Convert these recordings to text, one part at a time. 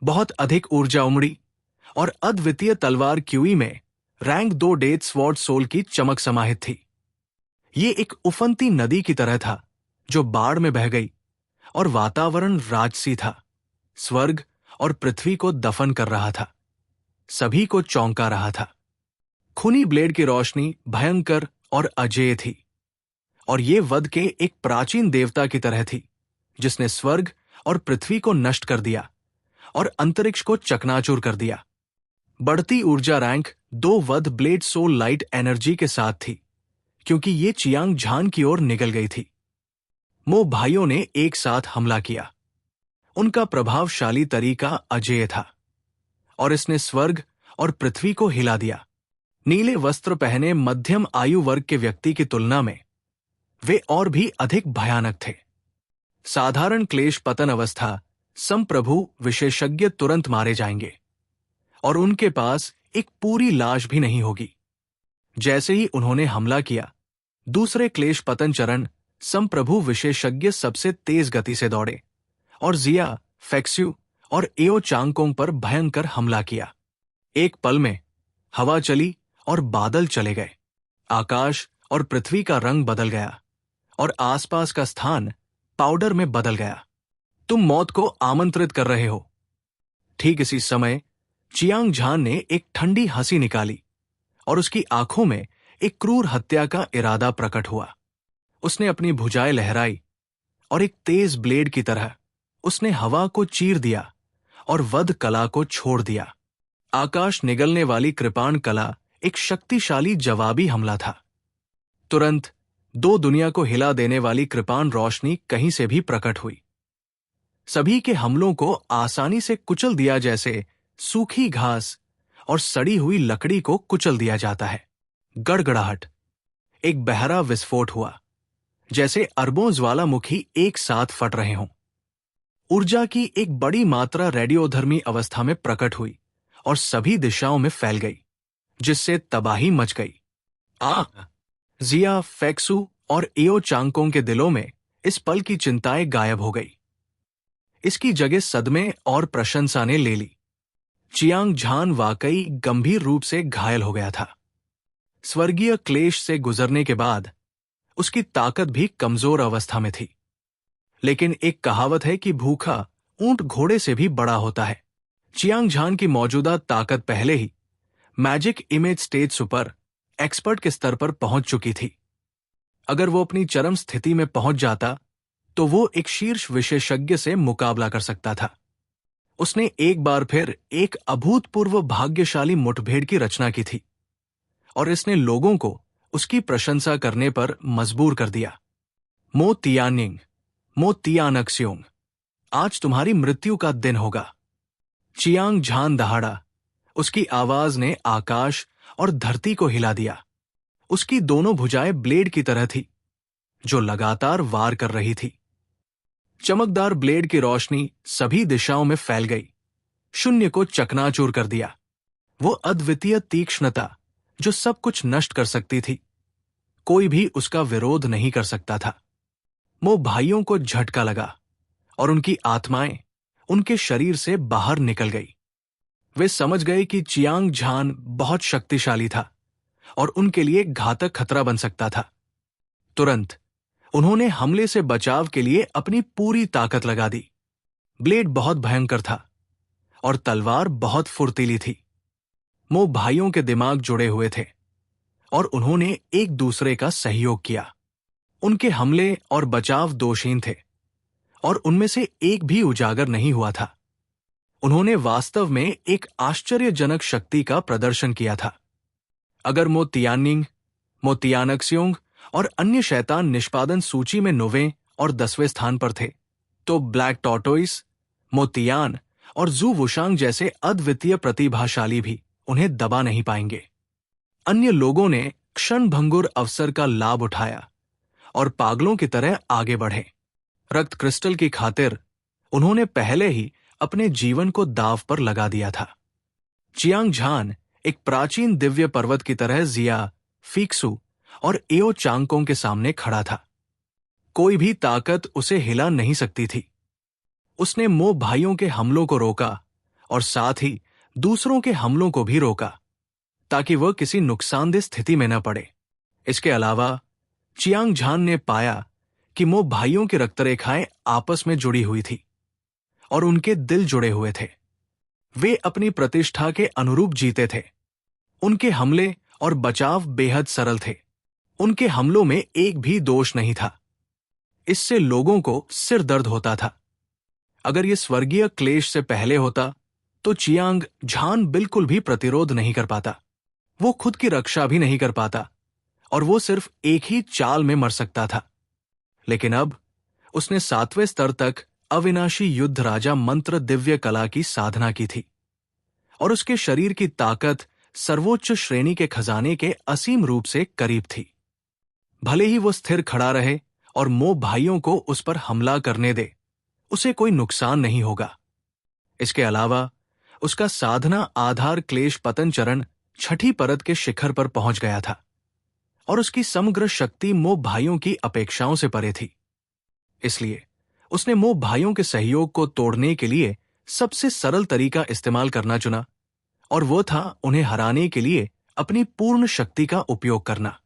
बहुत अधिक ऊर्जा उमड़ी और अद्वितीय तलवार क्यूई में रैंक 2 डेथ स्वॉर्ड सोल की चमक समाहित थी। ये एक उफनती नदी की तरह था जो बाढ़ में बह गई और वातावरण राजसी था, स्वर्ग और पृथ्वी को दफन कर रहा था, सभी को चौंका रहा था। खूनी ब्लेड की रोशनी भयंकर और अजेय थी और ये वध के एक प्राचीन देवता की तरह थी जिसने स्वर्ग और पृथ्वी को नष्ट कर दिया और अंतरिक्ष को चकनाचूर कर दिया। बढ़ती ऊर्जा रैंक 2 वध ब्लेड सोल लाइट एनर्जी के साथ थी क्योंकि ये चियांग झान की ओर निकल गई थी। मो भाइयों ने एक साथ हमला किया। उनका प्रभावशाली तरीका अजेय था और इसने स्वर्ग और पृथ्वी को हिला दिया। नीले वस्त्र पहने मध्यम आयु वर्ग के व्यक्ति की तुलना में वे और भी अधिक भयानक थे। साधारण क्लेश पतन अवस्था संप्रभु विशेषज्ञ तुरंत मारे जाएंगे और उनके पास एक पूरी लाश भी नहीं होगी। जैसे ही उन्होंने हमला किया, दूसरे क्लेश पतन चरण संप्रभु विशेषज्ञ सबसे तेज गति से दौड़े और जिया, फेक्स्यू और एओ चांगकोंग पर भयंकर हमला किया। एक पल में हवा चली और बादल चले गए। आकाश और पृथ्वी का रंग बदल गया और आसपास का स्थान पाउडर में बदल गया। तुम मौत को आमंत्रित कर रहे हो। ठीक इसी समय चियांग झान ने एक ठंडी हंसी निकाली और उसकी आंखों में एक क्रूर हत्या का इरादा प्रकट हुआ। उसने अपनी भुजाएं लहराई और एक तेज ब्लेड की तरह उसने हवा को चीर दिया और वध कला को छोड़ दिया। आकाश निगलने वाली कृपाण कला एक शक्तिशाली जवाबी हमला था। तुरंत 2 दुनिया को हिला देने वाली कृपाण रोशनी कहीं से भी प्रकट हुई। सभी के हमलों को आसानी से कुचल दिया जैसे सूखी घास और सड़ी हुई लकड़ी को कुचल दिया जाता है। गड़गड़ाहट, एक बहरा विस्फोट हुआ जैसे अरबों ज्वालामुखी एक साथ फट रहे हों। ऊर्जा की एक बड़ी मात्रा रेडियोधर्मी अवस्था में प्रकट हुई और सभी दिशाओं में फैल गई, जिससे तबाही मच गई। जिया, फेक्सू और एओ चांगकोंग के दिलों में इस पल की चिंताएं गायब हो गई। इसकी जगह सदमे और प्रशंसा ने ले ली। चियांग झान वाकई गंभीर रूप से घायल हो गया था। स्वर्गीय क्लेश से गुजरने के बाद उसकी ताकत भी कमजोर अवस्था में थी। लेकिन एक कहावत है कि भूखा ऊंट घोड़े से भी बड़ा होता है। चियांग झान की मौजूदा ताकत पहले ही magic image stage super expert के स्तर पर पहुंच चुकी थी। अगर वो अपनी चरम स्थिति में पहुंच जाता तो वो एक शीर्ष विशेषज्ञ से मुकाबला कर सकता था। उसने एक बार फिर एक अभूतपूर्व भाग्यशाली मुठभेड़ की रचना की थी और इसने लोगों को उसकी प्रशंसा करने पर मजबूर कर दिया। मो तियानिंग, मो तियानक्स्योंग, आज तुम्हारी मृत्यु का दिन होगा। चियांग झान दहाड़ा। उसकी आवाज ने आकाश और धरती को हिला दिया। उसकी दोनों भुजाएं ब्लेड की तरह थी जो लगातार वार कर रही थी। चमकदार ब्लेड की रोशनी सभी दिशाओं में फैल गई, शून्य को चकनाचूर कर दिया। वो अद्वितीय तीक्ष्णता जो सब कुछ नष्ट कर सकती थी, कोई भी उसका विरोध नहीं कर सकता था। मो भाइयों को झटका लगा और उनकी आत्माएं उनके शरीर से बाहर निकल गई। वे समझ गए कि चियांग झान बहुत शक्तिशाली था और उनके लिए घातक खतरा बन सकता था। तुरंत उन्होंने हमले से बचाव के लिए अपनी पूरी ताकत लगा दी। ब्लेड बहुत भयंकर था और तलवार बहुत फुर्तीली थी। मो भाइयों के दिमाग जुड़े हुए थे और उन्होंने एक दूसरे का सहयोग किया। उनके हमले और बचाव दोषहीन थे और उनमें से एक भी उजागर नहीं हुआ था। उन्होंने वास्तव में एक आश्चर्यजनक शक्ति का प्रदर्शन किया था। अगर मो तियानिंग, मो तियानक्स्योंग और अन्य शैतान निष्पादन सूची में 9वें और 10वें स्थान पर थे, तो ब्लैक टॉर्टोइस, मो तियान और जू वुशांग जैसे अद्वितीय प्रतिभाशाली भी उन्हें दबा नहीं पाएंगे। अन्य लोगों ने क्षणभंगुर अवसर का लाभ उठाया और पागलों की तरह आगे बढ़े। रक्त क्रिस्टल की खातिर उन्होंने पहले ही अपने जीवन को दांव पर लगा दिया था। चियांग झान एक प्राचीन दिव्य पर्वत की तरह जिया, फीक्सू और एओ चांगकोंग के सामने खड़ा था। कोई भी ताकत उसे हिला नहीं सकती थी। उसने मो भाइयों के हमलों को रोका और साथ ही दूसरों के हमलों को भी रोका ताकि वह किसी नुकसानदेह स्थिति में न पड़े। इसके अलावा चियांग झान ने पाया कि मो भाइयों की रक्तरेखाएं आपस में जुड़ी हुई थी और उनके दिल जुड़े हुए थे। वे अपनी प्रतिष्ठा के अनुरूप जीते थे। उनके हमले और बचाव बेहद सरल थे। उनके हमलों में एक भी दोष नहीं था। इससे लोगों को सिर दर्द होता था। अगर यह स्वर्गीय क्लेश से पहले होता तो चियांग झान बिल्कुल भी प्रतिरोध नहीं कर पाता। वो खुद की रक्षा भी नहीं कर पाता और वो सिर्फ एक ही चाल में मर सकता था। लेकिन अब उसने 7वें स्तर तक अविनाशी युद्ध राजा मंत्र दिव्य कला की साधना की थी और उसके शरीर की ताकत सर्वोच्च श्रेणी के खजाने के असीम रूप से करीब थी। भले ही वो स्थिर खड़ा रहे और मो भाइयों को उस पर हमला करने दे, उसे कोई नुकसान नहीं होगा। इसके अलावा उसका साधना आधार क्लेश पतन चरण 6ठी परत के शिखर पर पहुंच गया था और उसकी समग्र शक्ति मो भाइयों की अपेक्षाओं से परे थी। इसलिए उसने मो भाइयों के सहयोग को तोड़ने के लिए सबसे सरल तरीका इस्तेमाल करना चुना और वो था उन्हें हराने के लिए अपनी पूर्ण शक्ति का उपयोग करना।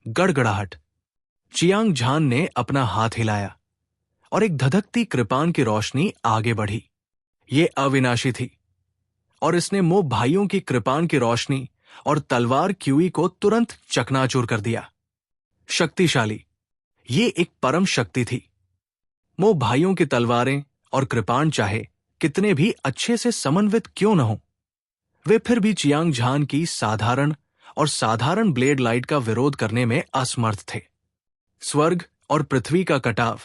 गड़गड़ाहट। चियांग झान ने अपना हाथ हिलाया और एक धधकती कृपाण की रोशनी आगे बढ़ी। ये अविनाशी थी और इसने मो भाइयों की कृपाण की रोशनी और तलवार क्यूई को तुरंत चकनाचूर कर दिया। शक्तिशाली। ये एक परम शक्ति थी। मो भाइयों की तलवारें और कृपाण चाहे कितने भी अच्छे से समन्वित क्यों न हो, वे फिर भी चियांग झान की साधारण ब्लेड लाइट का विरोध करने में असमर्थ थे। स्वर्ग और पृथ्वी का कटाव।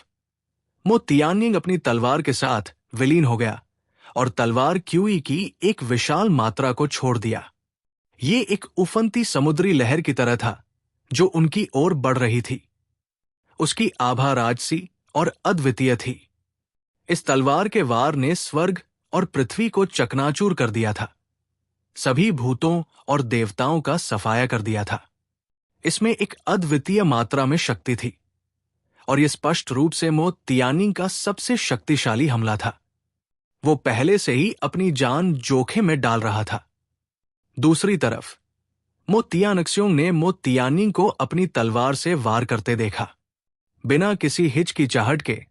मो तियानिंग अपनी तलवार के साथ विलीन हो गया और तलवार क्यूई की एक विशाल मात्रा को छोड़ दिया। ये एक उफनती समुद्री लहर की तरह था जो उनकी ओर बढ़ रही थी। उसकी आभा राजसी और अद्वितीय थी। इस तलवार के वार ने स्वर्ग और पृथ्वी को चकनाचूर कर दिया था। सभी भूतों और देवताओं का सफाया कर दिया था। इसमें एक अद्वितीय मात्रा में शक्ति थी और यह स्पष्ट रूप से मो तियानिंग का सबसे शक्तिशाली हमला था। वो पहले से ही अपनी जान जोखिम में डाल रहा था। दूसरी तरफ मो तियानक्स्योंग ने मो तियानिंग को अपनी तलवार से वार करते देखा। बिना किसी हिचकिचाहट के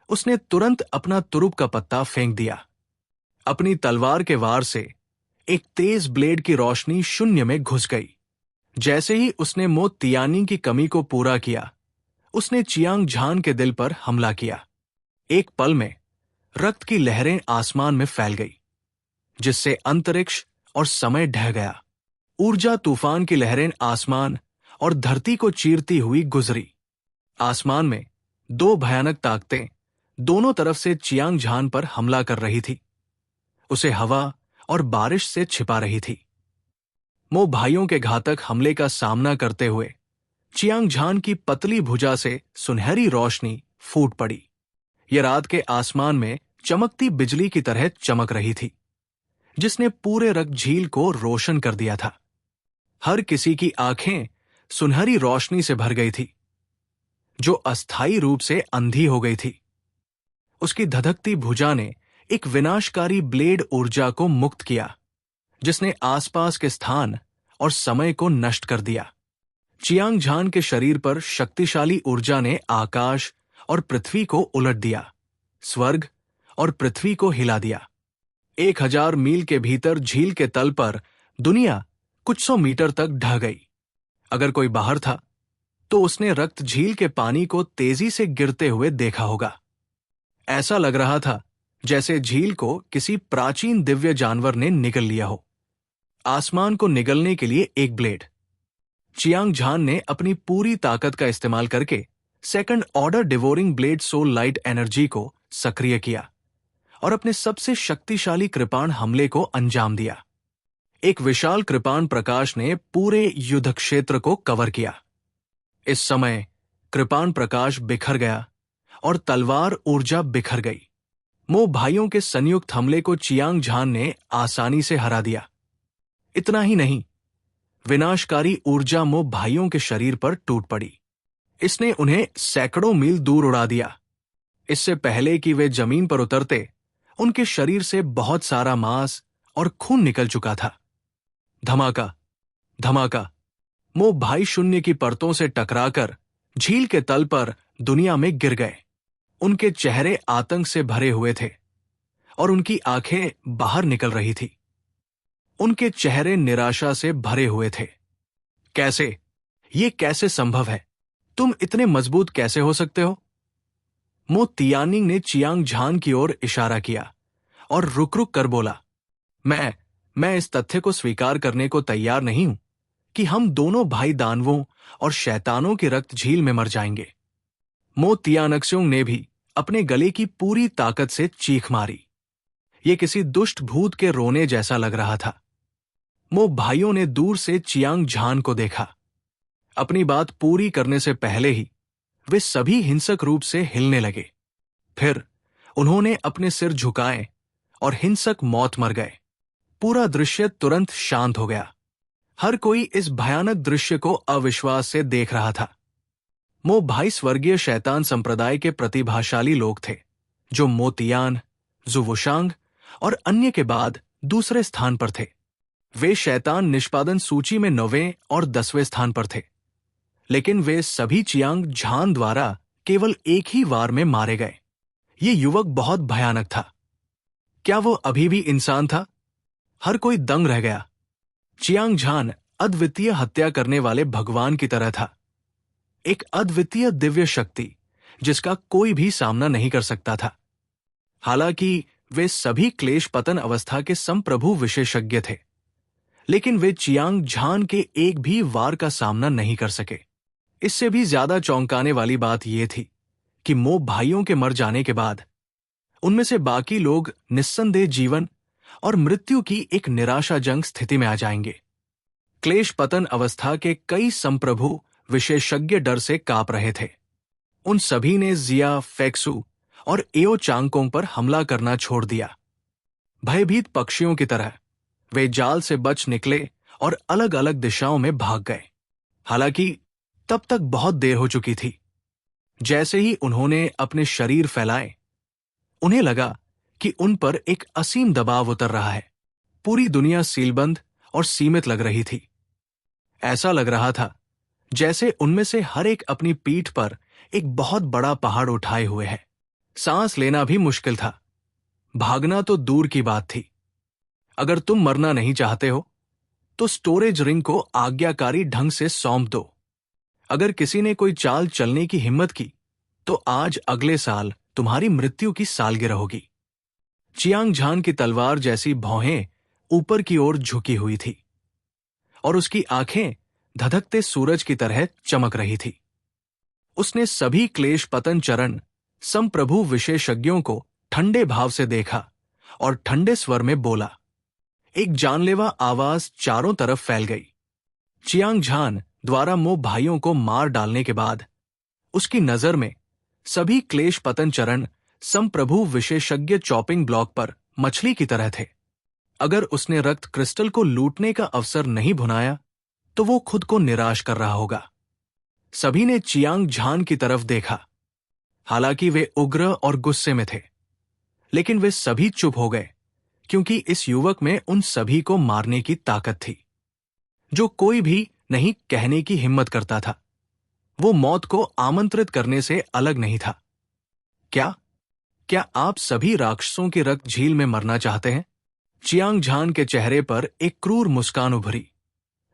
उसने तुरंत अपना तुरुप का पत्ता फेंक दिया। अपनी तलवार के वार से एक तेज ब्लेड की रोशनी शून्य में घुस गई। जैसे ही उसने मो तियानिंग की कमी को पूरा किया, उसने चियांग झान के दिल पर हमला किया। एक पल में रक्त की लहरें आसमान में फैल गई, जिससे अंतरिक्ष और समय ढह गया। ऊर्जा तूफान की लहरें आसमान और धरती को चीरती हुई गुजरी। आसमान में दो भयानक ताकतें दोनों तरफ से चियांग झान पर हमला कर रही थी। उसे हवा और बारिश से छिपा रही थी। मो भाइयों के घातक हमले का सामना करते हुए चियांग झान की पतली भुजा से सुनहरी रोशनी फूट पड़ी। यह रात के आसमान में चमकती बिजली की तरह चमक रही थी, जिसने पूरे रक्त झील को रोशन कर दिया था। हर किसी की आंखें सुनहरी रोशनी से भर गई थी, जो अस्थायी रूप से अंधी हो गई थी। उसकी धधकती भुजा ने एक विनाशकारी ब्लेड ऊर्जा को मुक्त किया, जिसने आसपास के स्थान और समय को नष्ट कर दिया। चियांग झान के शरीर पर शक्तिशाली ऊर्जा ने आकाश और पृथ्वी को उलट दिया, स्वर्ग और पृथ्वी को हिला दिया। 1000 मील के भीतर झील के तल पर दुनिया कुछ 100 मीटर तक ढह गई। अगर कोई बाहर था तो उसने रक्त झील के पानी को तेजी से गिरते हुए देखा होगा। ऐसा लग रहा था जैसे झील को किसी प्राचीन दिव्य जानवर ने निगल लिया हो। आसमान को निगलने के लिए एक ब्लेड। चियांग झान ने अपनी पूरी ताकत का इस्तेमाल करके second order devouring blade soul light energy को सक्रिय किया और अपने सबसे शक्तिशाली कृपाण हमले को अंजाम दिया। एक विशाल कृपाण प्रकाश ने पूरे युद्ध क्षेत्र को कवर किया। इस समय कृपाण प्रकाश बिखर गया और तलवार ऊर्जा बिखर गई। मो भाइयों के संयुक्त हमले को चियांग झान ने आसानी से हरा दिया। इतना ही नहीं, विनाशकारी ऊर्जा मो भाइयों के शरीर पर टूट पड़ी। इसने उन्हें सैकड़ों मील दूर उड़ा दिया। इससे पहले कि वे जमीन पर उतरते, उनके शरीर से बहुत सारा मांस और खून निकल चुका था। धमाका, धमाका। मो भाई शून्य की परतों से टकराकर झील के तल पर दुनिया में गिर गए। उनके चेहरे आतंक से भरे हुए थे और उनकी आंखें बाहर निकल रही थी। उनके चेहरे निराशा से भरे हुए थे। कैसे? ये कैसे संभव है? तुम इतने मजबूत कैसे हो सकते हो? मो तियानिंग ने चियांग झान की ओर इशारा किया और रुक रुक कर बोला, मैं इस तथ्य को स्वीकार करने को तैयार नहीं हूं कि हम दोनों भाई दानवों और शैतानों की रक्त झील में मर जाएंगे। मो तियानक्स्योंग ने भी अपने गले की पूरी ताकत से चीख मारी। ये किसी दुष्ट भूत के रोने जैसा लग रहा था। मो भाइयों ने दूर से चियांग झान को देखा। अपनी बात पूरी करने से पहले ही वे सभी हिंसक रूप से हिलने लगे। फिर उन्होंने अपने सिर झुकाए और हिंसक मौत मर गए। पूरा दृश्य तुरंत शांत हो गया। हर कोई इस भयानक दृश्य को अविश्वास से देख रहा था। मो भाई स्वर्गीय शैतान संप्रदाय के प्रतिभाशाली लोग थे, जो मोतियान, जुवुशांग और अन्य के बाद दूसरे स्थान पर थे। वे शैतान निष्पादन सूची में 9वें और 10वें स्थान पर थे, लेकिन वे सभी चियांग झान द्वारा केवल एक ही वार में मारे गए। ये युवक बहुत भयानक था। क्या वो अभी भी इंसान था? हर कोई दंग रह गया। चियांग झान अद्वितीय हत्या करने वाले भगवान की तरह था। एक अद्वितीय दिव्य शक्ति जिसका कोई भी सामना नहीं कर सकता था। हालांकि वे सभी क्लेश पतन अवस्था के संप्रभु विशेषज्ञ थे, लेकिन वे चियांग झान के एक भी वार का सामना नहीं कर सके। इससे भी ज्यादा चौंकाने वाली बात यह थी कि मो भाइयों के मर जाने के बाद उनमें से बाकी लोग निस्संदेह जीवन और मृत्यु की एक निराशाजनक स्थिति में आ जाएंगे। क्लेश पतन अवस्था के कई संप्रभु विशेषज्ञ डर से कांप रहे थे। उन सभी ने जिया, फेक्सू और एओ चांगकोंग पर हमला करना छोड़ दिया। भयभीत पक्षियों की तरह वे जाल से बच निकले और अलग अलग दिशाओं में भाग गए। हालांकि तब तक बहुत देर हो चुकी थी। जैसे ही उन्होंने अपने शरीर फैलाए, उन्हें लगा कि उन पर एक असीम दबाव उतर रहा है। पूरी दुनिया सीलबंद और सीमित लग रही थी। ऐसा लग रहा था जैसे उनमें से हर एक अपनी पीठ पर एक बहुत बड़ा पहाड़ उठाए हुए है। सांस लेना भी मुश्किल था। भागना तो दूर की बात थी। अगर तुम मरना नहीं चाहते हो तो स्टोरेज रिंग को आज्ञाकारी ढंग से सौंप दो। अगर किसी ने कोई चाल चलने की हिम्मत की तो आज अगले साल तुम्हारी मृत्यु की सालगिरह होगी। चियांग झान की तलवार जैसी भौहें ऊपर की ओर झुकी हुई थी और उसकी आंखें धधकते सूरज की तरह चमक रही थी। उसने सभी क्लेश पतन चरण संप्रभु विशेषज्ञों को ठंडे भाव से देखा और ठंडे स्वर में बोला। एक जानलेवा आवाज चारों तरफ फैल गई। चियांग झान द्वारा मो भाइयों को मार डालने के बाद उसकी नजर में सभी क्लेश पतन चरण संप्रभु विशेषज्ञ चॉपिंग ब्लॉक पर मछली की तरह थे। अगर उसने रक्त क्रिस्टल को लूटने का अवसर नहीं भुनाया तो वो खुद को निराश कर रहा होगा। सभी ने चियांग झान की तरफ देखा। हालांकि वे उग्र और गुस्से में थे, लेकिन वे सभी चुप हो गए क्योंकि इस युवक में उन सभी को मारने की ताकत थी जो कोई भी नहीं कहने की हिम्मत करता था। वो मौत को आमंत्रित करने से अलग नहीं था। क्या आप सभी राक्षसों की रक्त झील में मरना चाहते हैं? चियांग झान के चेहरे पर एक क्रूर मुस्कान उभरी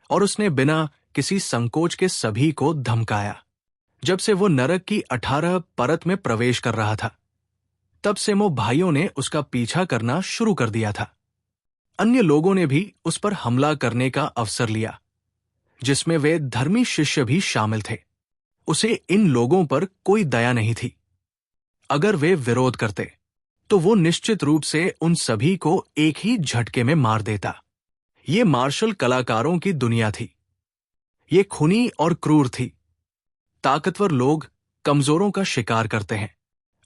और उसने बिना किसी संकोच के सभी को धमकाया। जब से वो नरक की 18 परत में प्रवेश कर रहा था, तब से मो भाइयों ने उसका पीछा करना शुरू कर दिया था। अन्य लोगों ने भी उस पर हमला करने का अवसर लिया, जिसमें वे धर्मी शिष्य भी शामिल थे। उसे इन लोगों पर कोई दया नहीं थी। अगर वे विरोध करते तो वो निश्चित रूप से उन सभी को एक ही झटके में मार देता। ये मार्शल कलाकारों की दुनिया थी। ये खूनी और क्रूर थी। ताकतवर लोग कमजोरों का शिकार करते हैं।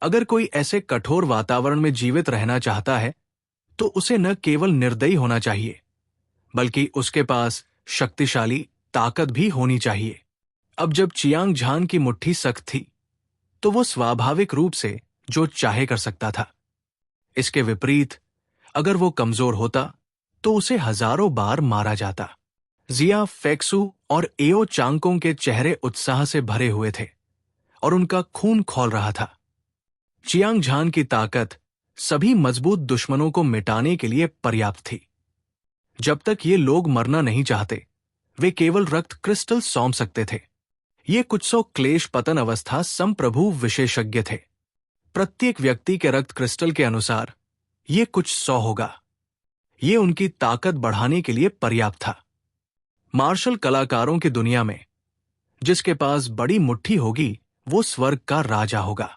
अगर कोई ऐसे कठोर वातावरण में जीवित रहना चाहता है तो उसे न केवल निर्दयी होना चाहिए, बल्कि उसके पास शक्तिशाली ताकत भी होनी चाहिए। अब जब चियांग झान की मुट्ठी सख्त थी तो वो स्वाभाविक रूप से जो चाहे कर सकता था। इसके विपरीत अगर वो कमजोर होता तो उसे हजारों बार मारा जाता। जिया फेक्सू और एओ चांगकोंग के चेहरे उत्साह से भरे हुए थे और उनका खून खौल रहा था। चियांग झान की ताकत सभी मजबूत दुश्मनों को मिटाने के लिए पर्याप्त थी। जब तक ये लोग मरना नहीं चाहते, वे केवल रक्त क्रिस्टल सौंप सकते थे। ये कुछ सौ क्लेश पतन अवस्था संप्रभु विशेषज्ञ थे। प्रत्येक व्यक्ति के रक्त क्रिस्टल के अनुसार ये कुछ 100 होगा। ये उनकी ताकत बढ़ाने के लिए पर्याप्त था। मार्शल कलाकारों की दुनिया में जिसके पास बड़ी मुट्ठी होगी, वो स्वर्ग का राजा होगा।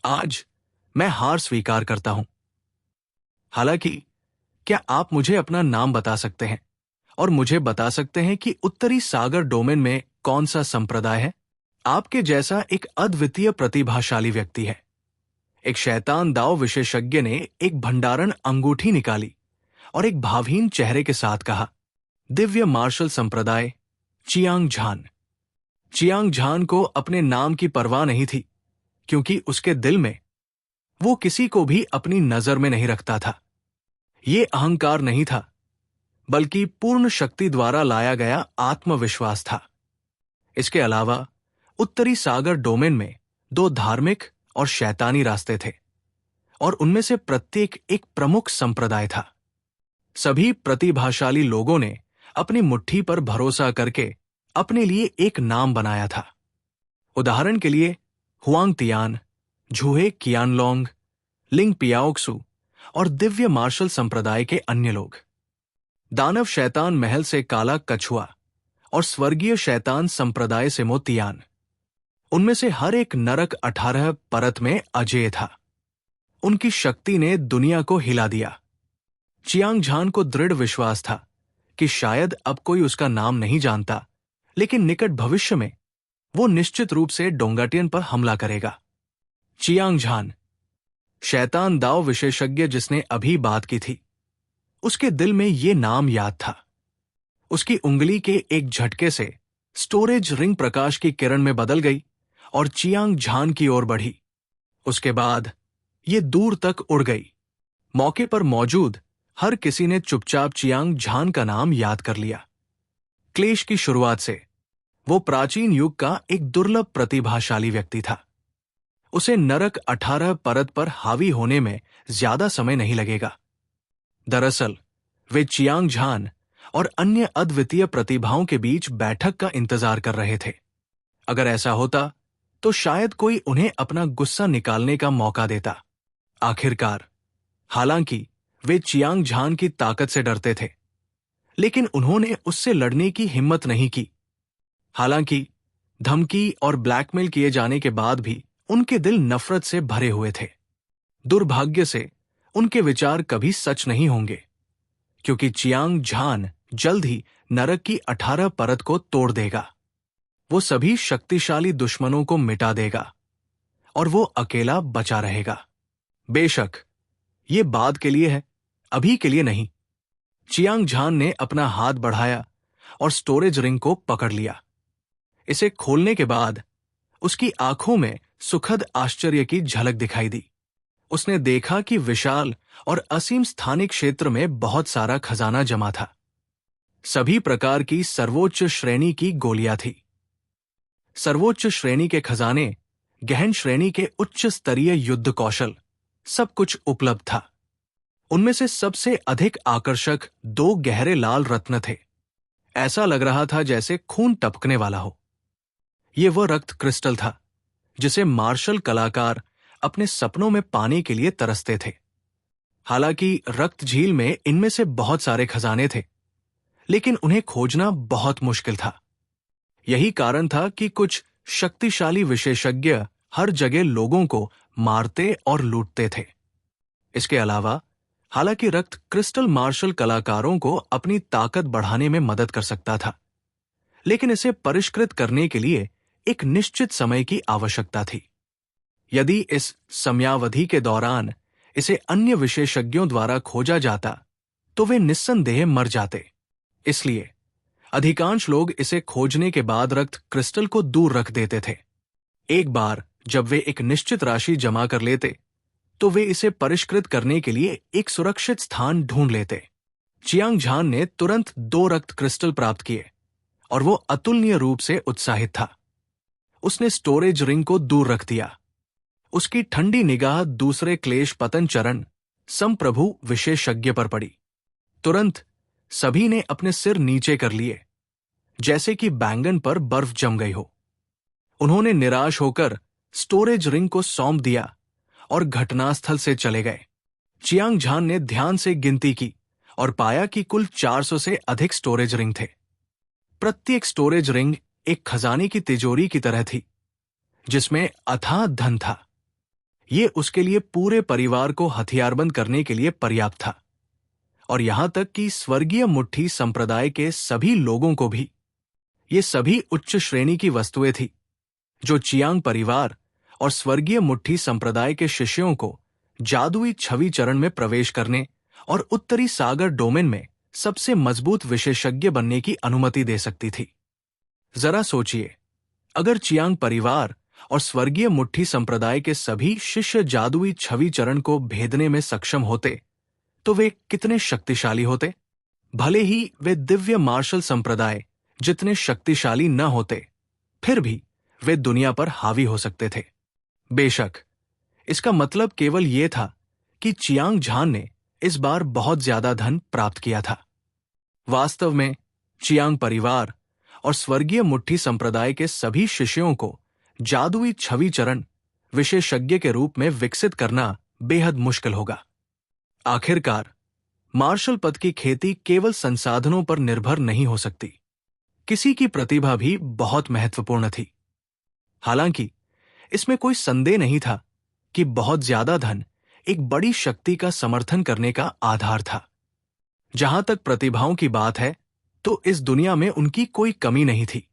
आज मैं हार स्वीकार करता हूं। हालांकि क्या आप मुझे अपना नाम बता सकते हैं और मुझे बता सकते हैं कि उत्तरी सागर डोमेन में कौन सा संप्रदाय है? आपके जैसा एक अद्वितीय प्रतिभाशाली व्यक्ति है। एक शैतान दाव विशेषज्ञ ने एक भंडारण अंगूठी निकाली और एक भावहीन चेहरे के साथ कहा, दिव्य मार्शल संप्रदाय, चियांग झान। चियांग झान को अपने नाम की परवाह नहीं थी, क्योंकि उसके दिल में वो किसी को भी अपनी नजर में नहीं रखता था। ये अहंकार नहीं था, बल्कि पूर्ण शक्ति द्वारा लाया गया आत्मविश्वास था। इसके अलावा उत्तरी सागर डोमेन में 2 धार्मिक और शैतानी रास्ते थे, और उनमें से प्रत्येक एक प्रमुख संप्रदाय था। सभी प्रतिभाशाली लोगों ने अपनी मुट्ठी पर भरोसा करके अपने लिए एक नाम बनाया था। उदाहरण के लिए हुआंग तियान, झूहे कियानलोंग, लिंग पियाओक्सू और दिव्य मार्शल संप्रदाय के अन्य लोग। दानव शैतान महल से काला कछुआ और स्वर्गीय शैतान संप्रदाय से मोतियान। उनमें से हर एक नरक 18 परत में अजेय था। उनकी शक्ति ने दुनिया को हिला दिया। चियांग झान को दृढ़ विश्वास था कि शायद अब कोई उसका नाम नहीं जानता, लेकिन निकट भविष्य में वो निश्चित रूप से डोंगाटियन पर हमला करेगा। चियांग झान, शैतान दाव विशेषज्ञ जिसने अभी बात की थी, उसके दिल में ये नाम याद था। उसकी उंगली के एक झटके से स्टोरेज रिंग प्रकाश की किरण में बदल गई और चियांग झान की ओर बढ़ी। उसके बाद ये दूर तक उड़ गई। मौके पर मौजूद हर किसी ने चुपचाप चियांग झान का नाम याद कर लिया। क्लेश की शुरुआत से वो प्राचीन युग का एक दुर्लभ प्रतिभाशाली व्यक्ति था। उसे नरक 18 परत पर हावी होने में ज्यादा समय नहीं लगेगा। दरअसल वे चियांग झान और अन्य अद्वितीय प्रतिभाओं के बीच बैठक का इंतजार कर रहे थे। अगर ऐसा होता तो शायद कोई उन्हें अपना गुस्सा निकालने का मौका देता। आखिरकार, हालांकि वे चियांग झान की ताकत से डरते थे, लेकिन उन्होंने उससे लड़ने की हिम्मत नहीं की। हालांकि धमकी और ब्लैकमेल किए जाने के बाद भी उनके दिल नफरत से भरे हुए थे। दुर्भाग्य से उनके विचार कभी सच नहीं होंगे, क्योंकि चियांग झान जल्द ही नरक की 18 परत को तोड़ देगा। वो सभी शक्तिशाली दुश्मनों को मिटा देगा और वो अकेला बचा रहेगा। बेशक ये बाद के लिए है, अभी के लिए नहीं। चियांग झान ने अपना हाथ बढ़ाया और स्टोरेज रिंग को पकड़ लिया। इसे खोलने के बाद उसकी आंखों में सुखद आश्चर्य की झलक दिखाई दी। उसने देखा कि विशाल और असीम स्थानिक क्षेत्र में बहुत सारा खजाना जमा था। सभी प्रकार की सर्वोच्च श्रेणी की गोलियां थी। सर्वोच्च श्रेणी के खजाने, गहन श्रेणी के उच्च स्तरीय युद्ध कौशल, सब कुछ उपलब्ध था। उनमें से सबसे अधिक आकर्षक 2 गहरे लाल रत्न थे। ऐसा लग रहा था जैसे खून टपकने वाला हो। ये वह रक्त क्रिस्टल था जिसे मार्शल कलाकार अपने सपनों में पाने के लिए तरसते थे। हालांकि रक्त झील में इनमें से बहुत सारे खजाने थे, लेकिन उन्हें खोजना बहुत मुश्किल था। यही कारण था कि कुछ शक्तिशाली विशेषज्ञ हर जगह लोगों को मारते और लूटते थे। इसके अलावा, हालांकि रक्त क्रिस्टल मार्शल कलाकारों को अपनी ताकत बढ़ाने में मदद कर सकता था, लेकिन इसे परिष्कृत करने के लिए एक निश्चित समय की आवश्यकता थी। यदि इस समयावधि के दौरान इसे अन्य विशेषज्ञों द्वारा खोजा जाता तो वे निस्संदेह मर जाते। इसलिए अधिकांश लोग इसे खोजने के बाद रक्त क्रिस्टल को दूर रख देते थे। एक बार जब वे एक निश्चित राशि जमा कर लेते तो वे इसे परिष्कृत करने के लिए एक सुरक्षित स्थान ढूंढ लेते। चियांग झान ने तुरंत 2 रक्त क्रिस्टल प्राप्त किए और वो अतुलनीय रूप से उत्साहित था। उसने स्टोरेज रिंग को दूर रख दिया। उसकी ठंडी निगाह दूसरे क्लेश पतन चरण संप्रभु विशेषज्ञ पर पड़ी। तुरंत सभी ने अपने सिर नीचे कर लिए, जैसे कि बैंगन पर बर्फ जम गई हो। उन्होंने निराश होकर स्टोरेज रिंग को सौंप दिया और घटनास्थल से चले गए। चियांग झान ने ध्यान से गिनती की और पाया कि कुल 400 से अधिक स्टोरेज रिंग थे। प्रत्येक स्टोरेज रिंग एक खजाने की तिजोरी की तरह थी, जिसमें अथाह धन था। ये उसके लिए पूरे परिवार को हथियारबंद करने के लिए पर्याप्त था, और यहां तक कि स्वर्गीय मुट्ठी संप्रदाय के सभी लोगों को भी। ये सभी उच्च श्रेणी की वस्तुएं थी, जो चियांग परिवार और स्वर्गीय मुट्ठी संप्रदाय के शिष्यों को जादुई छवि चरण में प्रवेश करने और उत्तरी सागर डोमेन में सबसे मजबूत विशेषज्ञ बनने की अनुमति दे सकती थी। जरा सोचिए, अगर चियांग परिवार और स्वर्गीय मुट्ठी संप्रदाय के सभी शिष्य जादुई छवि चरण को भेदने में सक्षम होते, तो वे कितने शक्तिशाली होते। भले ही वे दिव्य मार्शल संप्रदाय जितने शक्तिशाली न होते, फिर भी वे दुनिया पर हावी हो सकते थे। बेशक, इसका मतलब केवल यह था कि चियांग झान ने इस बार बहुत ज्यादा धन प्राप्त किया था। वास्तव में चियांग परिवार और स्वर्गीय मुट्ठी संप्रदाय के सभी शिष्यों को जादुई छवि चरण विशेषज्ञ के रूप में विकसित करना बेहद मुश्किल होगा। आखिरकार, मार्शल पद की खेती केवल संसाधनों पर निर्भर नहीं हो सकती। किसी की प्रतिभा भी बहुत महत्वपूर्ण थी। हालांकि इसमें कोई संदेह नहीं था कि बहुत ज्यादा धन एक बड़ी शक्ति का समर्थन करने का आधार था। जहां तक प्रतिभाओं की बात है, तो इस दुनिया में उनकी कोई कमी नहीं थी।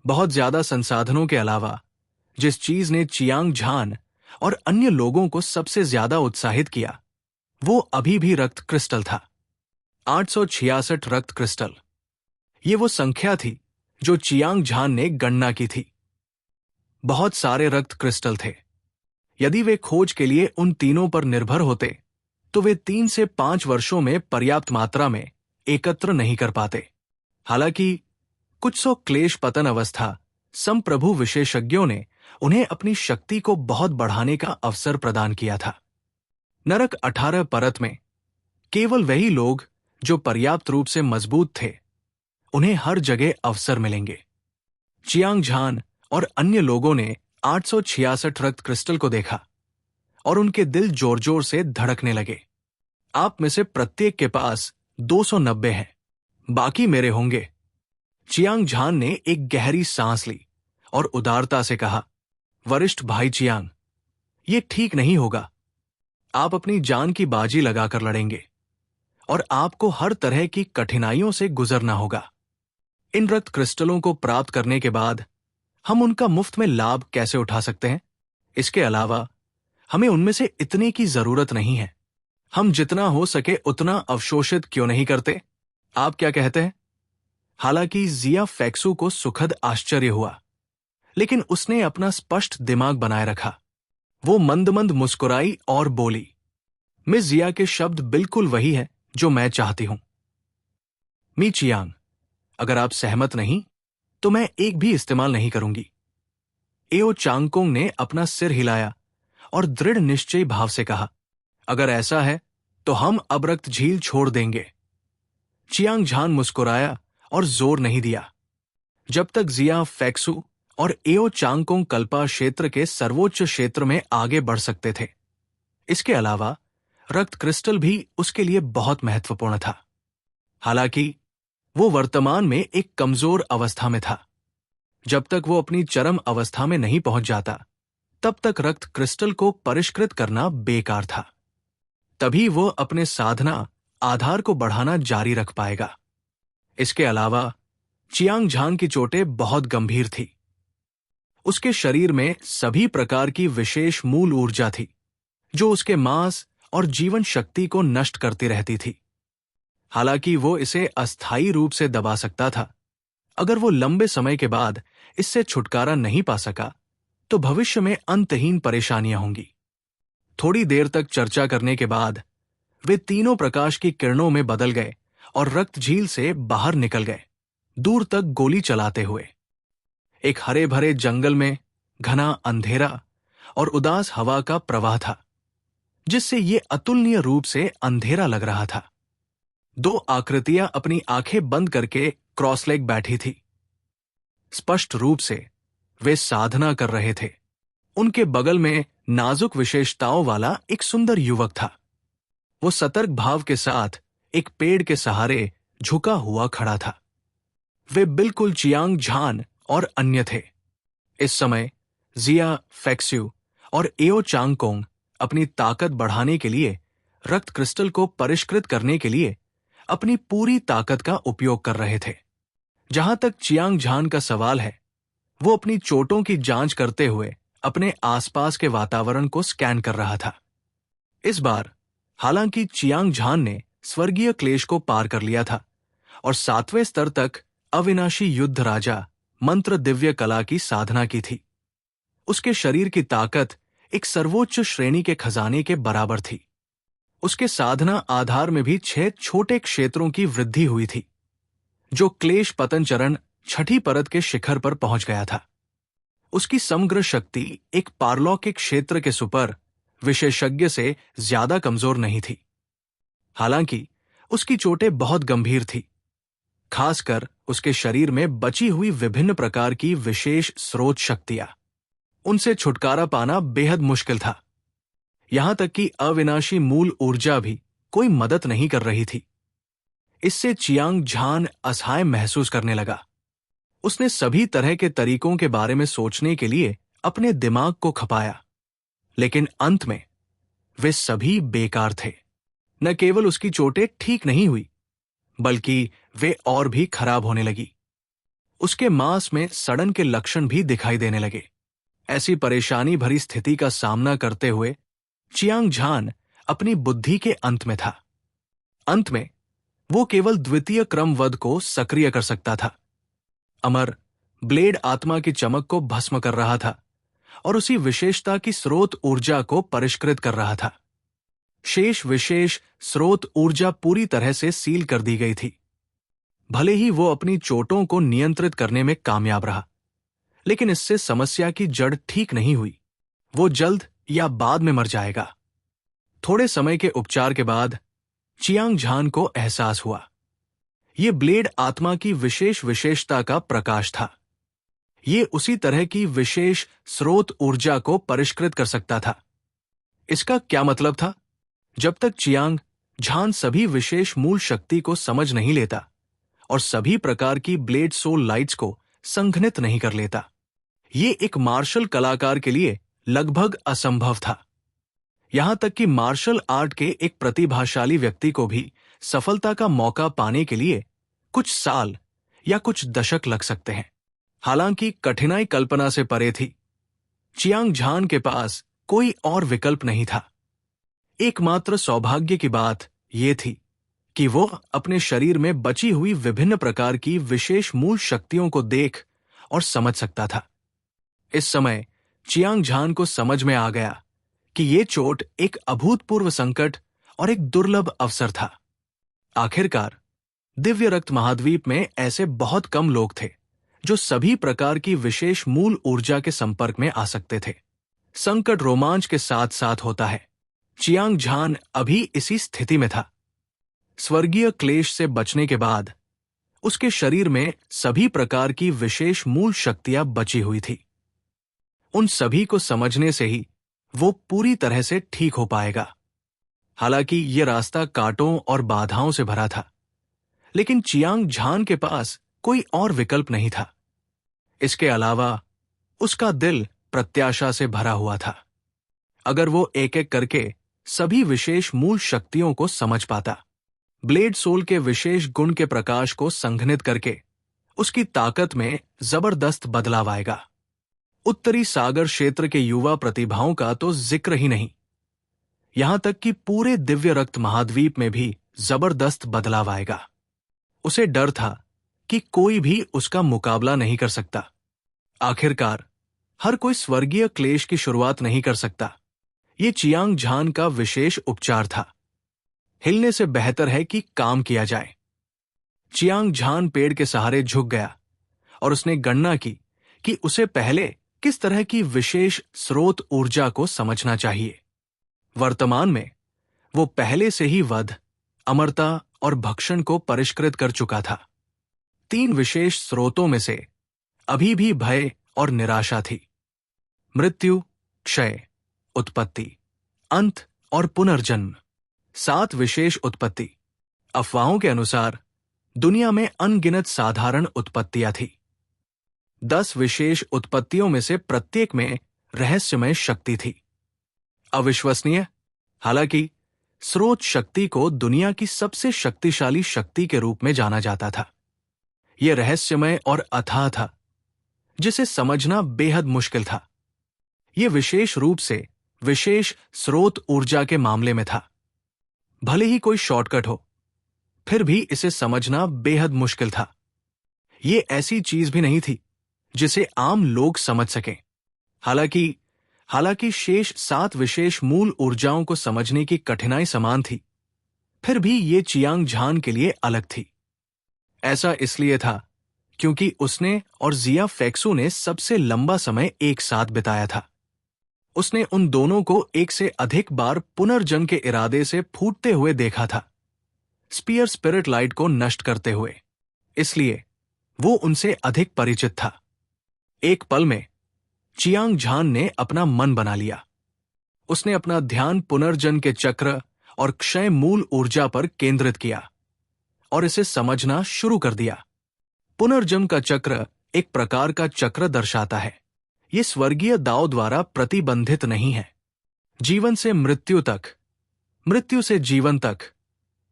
बहुत ज्यादा संसाधनों के अलावा जिस चीज ने चियांग झान और अन्य लोगों को सबसे ज्यादा उत्साहित किया, वो अभी भी रक्त क्रिस्टल था। 866 रक्त क्रिस्टल। ये वो संख्या थी जो चियांग झान ने गणना की थी। बहुत सारे रक्त क्रिस्टल थे। यदि वे खोज के लिए उन तीनों पर निर्भर होते, तो वे 3 से 5 वर्षों में पर्याप्त मात्रा में एकत्र नहीं कर पाते। हालांकि कुछ सौ क्लेश पतन अवस्था संप्रभु विशेषज्ञों ने उन्हें अपनी शक्ति को बहुत बढ़ाने का अवसर प्रदान किया था। नरक 18 परत में केवल वही लोग जो पर्याप्त रूप से मजबूत थे, उन्हें हर जगह अवसर मिलेंगे। चियांग झान और अन्य लोगों ने 866 रक्त क्रिस्टल को देखा और उनके दिल जोर जोर से धड़कने लगे। आप में से प्रत्येक के पास 290 हैं, बाकी मेरे होंगे। चियांग झान ने एक गहरी सांस ली और उदारता से कहा, वरिष्ठ भाई चियांग, ये ठीक नहीं होगा। आप अपनी जान की बाजी लगाकर लड़ेंगे और आपको हर तरह की कठिनाइयों से गुजरना होगा। इन रक्त क्रिस्टलों को प्राप्त करने के बाद हम उनका मुफ्त में लाभ कैसे उठा सकते हैं? इसके अलावा हमें उनमें से इतने की जरूरत नहीं है। हम जितना हो सके उतना अवशोषित क्यों नहीं करते? आप क्या कहते हैं? हालांकि जिया फैक्सू को सुखद आश्चर्य हुआ, लेकिन उसने अपना स्पष्ट दिमाग बनाए रखा। वो मंद मंद मुस्कुराई और बोली, मिस जिया के शब्द बिल्कुल वही है जो मैं चाहती हूं। मी चियांग, अगर आप सहमत नहीं तो मैं एक भी इस्तेमाल नहीं करूंगी। एओ चांगकोंग ने अपना सिर हिलाया और दृढ़ निश्चयी भाव से कहा, अगर ऐसा है तो हम अब रक्त झील छोड़ देंगे। चियांग झान मुस्कुराया और जोर नहीं दिया। जब तक जिया फैक्सू और एओ चांगकोंग कल्पा क्षेत्र के सर्वोच्च क्षेत्र में आगे बढ़ सकते थे। इसके अलावा रक्त क्रिस्टल भी उसके लिए बहुत महत्वपूर्ण था। हालांकि वो वर्तमान में एक कमजोर अवस्था में था। जब तक वो अपनी चरम अवस्था में नहीं पहुंच जाता, तब तक रक्त क्रिस्टल को परिष्कृत करना बेकार था। तभी वो अपने साधना आधार को बढ़ाना जारी रख पाएगा। इसके अलावा चियांग झान की चोटें बहुत गंभीर थी। उसके शरीर में सभी प्रकार की विशेष मूल ऊर्जा थी, जो उसके मांस और जीवन शक्ति को नष्ट करती रहती थी। हालांकि वो इसे अस्थायी रूप से दबा सकता था। अगर वो लंबे समय के बाद इससे छुटकारा नहीं पा सका, तो भविष्य में अंतहीन परेशानियां होंगी। थोड़ी देर तक चर्चा करने के बाद वे तीनों प्रकाश की किरणों में बदल गए और रक्त झील से बाहर निकल गए, दूर तक गोली चलाते हुए। एक हरे भरे जंगल में घना अंधेरा और उदास हवा का प्रवाह था, जिससे ये अतुलनीय रूप से अंधेरा लग रहा था। दो आकृतियां अपनी आंखें बंद करके क्रॉस लेग बैठी थी। स्पष्ट रूप से वे साधना कर रहे थे। उनके बगल में नाजुक विशेषताओं वाला एक सुंदर युवक था। वो सतर्क भाव के साथ एक पेड़ के सहारे झुका हुआ खड़ा था। वे बिल्कुल चियांग झान और अन्य थे। इस समय जिया फेक्स्यू और एओ चांगकोंग अपनी ताकत बढ़ाने के लिए, रक्त क्रिस्टल को परिष्कृत करने के लिए अपनी पूरी ताकत का उपयोग कर रहे थे। जहां तक चियांग झान का सवाल है, वो अपनी चोटों की जांच करते हुए अपने आसपास के वातावरण को स्कैन कर रहा था। इस बार हालांकि चियांग झान ने स्वर्गीय क्लेश को पार कर लिया था और 7वें स्तर तक अविनाशी युद्ध राजा मंत्र दिव्य कला की साधना की थी। उसके शरीर की ताकत एक सर्वोच्च श्रेणी के खजाने के बराबर थी। उसके साधना आधार में भी 6 छोटे क्षेत्रों की वृद्धि हुई थी, जो क्लेश पतन चरण 6ठी परत के शिखर पर पहुंच गया था। उसकी समग्र शक्ति एक पारलौकिक क्षेत्र के सुपर विशेषज्ञ से ज्यादा कमजोर नहीं थी। हालांकि उसकी चोटें बहुत गंभीर थी, खासकर उसके शरीर में बची हुई विभिन्न प्रकार की विशेष स्रोत शक्तियां। उनसे छुटकारा पाना बेहद मुश्किल था। यहां तक कि अविनाशी मूल ऊर्जा भी कोई मदद नहीं कर रही थी। इससे चियांग झान असहाय महसूस करने लगा। उसने सभी तरह के तरीकों के बारे में सोचने के लिए अपने दिमाग को खपाया, लेकिन अंत में वे सभी बेकार थे। न केवल उसकी चोटें ठीक नहीं हुई, बल्कि वे और भी खराब होने लगी। उसके मांस में सड़न के लक्षण भी दिखाई देने लगे। ऐसी परेशानी भरी स्थिति का सामना करते हुए चियांग झान अपनी बुद्धि के अंत में था। अंत में वो केवल द्वितीय क्रम वध को सक्रिय कर सकता था। अमर ब्लेड आत्मा की चमक को भस्म कर रहा था और उसी विशेषता की स्रोत ऊर्जा को परिष्कृत कर रहा था। शेष विशेष स्रोत ऊर्जा पूरी तरह से सील कर दी गई थी। भले ही वो अपनी चोटों को नियंत्रित करने में कामयाब रहा, लेकिन इससे समस्या की जड़ ठीक नहीं हुई। वो जल्द या बाद में मर जाएगा। थोड़े समय के उपचार के बाद चियांग झान को एहसास हुआ, ये ब्लेड आत्मा की विशेष विशेषता का प्रकाश था। ये उसी तरह की विशेष स्रोत ऊर्जा को परिष्कृत कर सकता था। इसका क्या मतलब था? जब तक चियांग झान सभी विशेष मूल शक्ति को समझ नहीं लेता और सभी प्रकार की ब्लेड सोल लाइट्स को संघनित नहीं कर लेता, ये एक मार्शल कलाकार के लिए लगभग असंभव था। यहां तक कि मार्शल आर्ट के एक प्रतिभाशाली व्यक्ति को भी सफलता का मौका पाने के लिए कुछ साल या कुछ दशक लग सकते हैं। हालांकि कठिनाई कल्पना से परे थी। चियांग झान के पास कोई और विकल्प नहीं था। एकमात्र सौभाग्य की बात यह थी कि वो अपने शरीर में बची हुई विभिन्न प्रकार की विशेष मूल शक्तियों को देख और समझ सकता था। इस समय चियांग झान को समझ में आ गया कि ये चोट एक अभूतपूर्व संकट और एक दुर्लभ अवसर था। आखिरकार दिव्य रक्त महाद्वीप में ऐसे बहुत कम लोग थे जो सभी प्रकार की विशेष मूल ऊर्जा के संपर्क में आ सकते थे। संकट रोमांच के साथ साथ होता है। चियांग झान अभी इसी स्थिति में था। स्वर्गीय क्लेश से बचने के बाद उसके शरीर में सभी प्रकार की विशेष मूल शक्तियां बची हुई थी। उन सभी को समझने से ही वो पूरी तरह से ठीक हो पाएगा। हालांकि ये रास्ता कांटों और बाधाओं से भरा था, लेकिन चियांग झान के पास कोई और विकल्प नहीं था। इसके अलावा उसका दिल प्रत्याशा से भरा हुआ था। अगर वो एक एक करके सभी विशेष मूल शक्तियों को समझ पाता, ब्लेड सोल के विशेष गुण के प्रकाश को संघनित करके उसकी ताकत में जबरदस्त बदलाव आएगा। उत्तरी सागर क्षेत्र के युवा प्रतिभाओं का तो जिक्र ही नहीं, यहां तक कि पूरे दिव्य रक्त महाद्वीप में भी जबरदस्त बदलाव आएगा। उसे डर था कि कोई भी उसका मुकाबला नहीं कर सकता। आखिरकार हर कोई स्वर्गीय क्लेश की शुरुआत नहीं कर सकता। ये चियांग झान का विशेष उपचार था। हिलने से बेहतर है कि काम किया जाए। चियांग झान पेड़ के सहारे झुक गया और उसने गणना की कि उसे पहले किस तरह की विशेष स्रोत ऊर्जा को समझना चाहिए। वर्तमान में वो पहले से ही वध, अमरता और भक्षण को परिष्कृत कर चुका था। 3 विशेष स्रोतों में से अभी भी भय और निराशा थी। मृत्यु, क्षय, उत्पत्ति, अंत और पुनर्जन्म। 7 विशेष उत्पत्ति। अफवाहों के अनुसार दुनिया में अनगिनत साधारण उत्पत्तियां थी। 10 विशेष उत्पत्तियों में से प्रत्येक में रहस्यमय शक्ति थी। अविश्वसनीय, हालांकि स्रोत शक्ति को दुनिया की सबसे शक्तिशाली शक्ति के रूप में जाना जाता था। यह रहस्यमय और अथाह था, जिसे समझना बेहद मुश्किल था। यह विशेष रूप से विशेष स्रोत ऊर्जा के मामले में था। भले ही कोई शॉर्टकट हो, फिर भी इसे समझना बेहद मुश्किल था। यह ऐसी चीज भी नहीं थी जिसे आम लोग समझ सकें। हालांकि शेष 7 विशेष मूल ऊर्जाओं को समझने की कठिनाई समान थी, फिर भी ये चियांग झान के लिए अलग थी। ऐसा इसलिए था क्योंकि उसने और जिया फेक्सू ने सबसे लंबा समय एक साथ बिताया था। उसने उन दोनों को एक से अधिक बार पुनर्जन्म के इरादे से फूटते हुए देखा था, स्पीयर स्पिरिट लाइट को नष्ट करते हुए। इसलिए वो उनसे अधिक परिचित था। एक पल में चियांग झान ने अपना मन बना लिया। उसने अपना ध्यान पुनर्जन्म के चक्र और क्षय मूल ऊर्जा पर केंद्रित किया और इसे समझना शुरू कर दिया। पुनर्जन्म का चक्र एक प्रकार का चक्र दर्शाता है। यह स्वर्गीय दाव द्वारा प्रतिबंधित नहीं है। जीवन से मृत्यु तक, मृत्यु से जीवन तक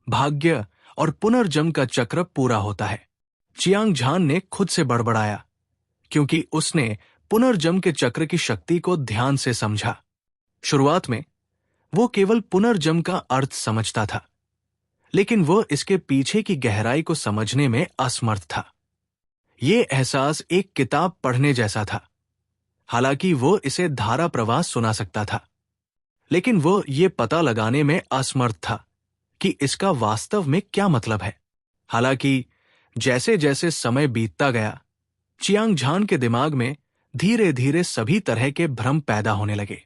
भाग्य और पुनर्जन्म का चक्र पूरा होता है। चियांग झान ने खुद से बड़बड़ाया क्योंकि उसने पुनर्जन्म के चक्र की शक्ति को ध्यान से समझा। शुरुआत में वो केवल पुनर्जन्म का अर्थ समझता था, लेकिन वह इसके पीछे की गहराई को समझने में असमर्थ था। ये एहसास एक किताब पढ़ने जैसा था। हालांकि वो इसे धारा प्रवाह सुना सकता था, लेकिन वो ये पता लगाने में असमर्थ था कि इसका वास्तव में क्या मतलब है। हालांकि जैसे जैसे समय बीतता गया, चियांग झान के दिमाग में धीरे धीरे सभी तरह के भ्रम पैदा होने लगे।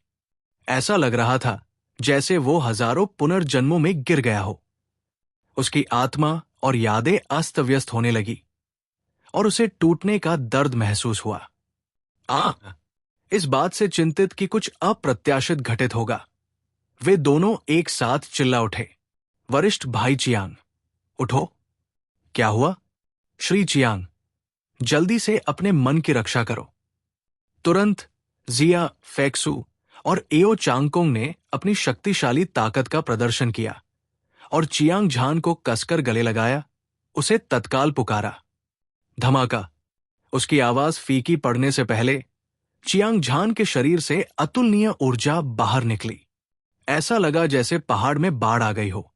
ऐसा लग रहा था जैसे वो हजारों पुनर्जन्मों में गिर गया हो। उसकी आत्मा और यादें अस्त व्यस्त होने लगी और उसे टूटने का दर्द महसूस हुआ। इस बात से चिंतित कि कुछ अप्रत्याशित घटित होगा, वे दोनों एक साथ चिल्ला उठे, वरिष्ठ भाई चियांग, उठो। क्या हुआ? श्री चियांग, जल्दी से अपने मन की रक्षा करो। तुरंत जिया फेक्सू और एओ चांगकोंग ने अपनी शक्तिशाली ताकत का प्रदर्शन किया और चियांग झान को कसकर गले लगाया, उसे तत्काल पुकारा। धमाका। उसकी आवाज फीकी पड़ने से पहले चियांग झान के शरीर से अतुलनीय ऊर्जा बाहर निकली। ऐसा लगा जैसे पहाड़ में बाढ़ आ गई हो।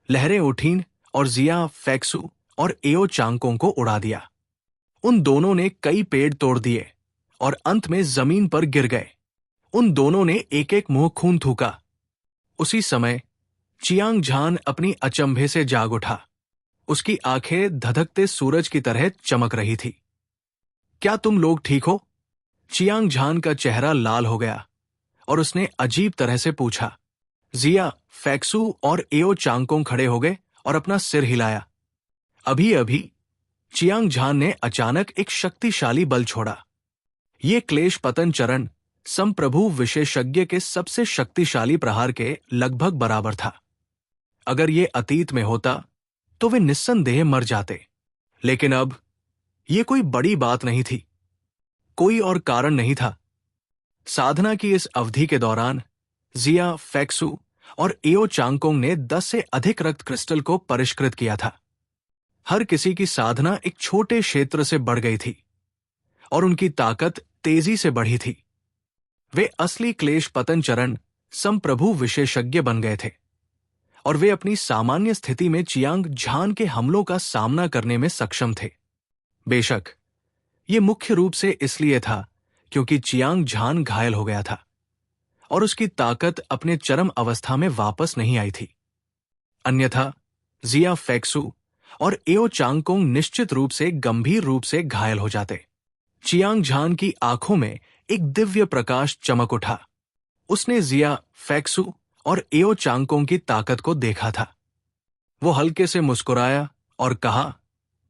लहरें उठीं और जिया फेक्सू और एओ चांगकोंग को उड़ा दिया। उन दोनों ने कई पेड़ तोड़ दिए और अंत में जमीन पर गिर गए। उन दोनों ने एक एक मुंह खून थूका। उसी समय चियांग झान अपनी अचंभे से जाग उठा। उसकी आंखें धधकते सूरज की तरह चमक रही थी। क्या तुम लोग ठीक हो? चियांग झान का चेहरा लाल हो गया और उसने अजीब तरह से पूछा। जिया फेक्सू और एओ चांगकोंग खड़े हो गए और अपना सिर हिलाया। अभी अभी चियांग झान ने अचानक एक शक्तिशाली बल छोड़ा। ये क्लेश पतन चरण संप्रभु विशेषज्ञ के सबसे शक्तिशाली प्रहार के लगभग बराबर था। अगर ये अतीत में होता तो वे निस्संदेह मर जाते, लेकिन अब ये कोई बड़ी बात नहीं थी। कोई और कारण नहीं था। साधना की इस अवधि के दौरान जिया फेक्सू और एओ चांगकोंग ने 10 से अधिक रक्त क्रिस्टल को परिष्कृत किया था। हर किसी की साधना एक छोटे क्षेत्र से बढ़ गई थी और उनकी ताकत तेजी से बढ़ी थी। वे असली क्लेश पतन चरण संप्रभु विशेषज्ञ बन गए थे और वे अपनी सामान्य स्थिति में चियांग झान के हमलों का सामना करने में सक्षम थे। बेशक ये मुख्य रूप से इसलिए था क्योंकि चियांग झान घायल हो गया था और उसकी ताकत अपने चरम अवस्था में वापस नहीं आई थी। अन्यथा जिया फेक्सू और एओ चांगकोंग निश्चित रूप से गंभीर रूप से घायल हो जाते। चियांग झान की आंखों में एक दिव्य प्रकाश चमक उठा। उसने जिया फेक्सू और एओ चांगकोंग की ताकत को देखा था। वो हल्के से मुस्कुराया और कहा,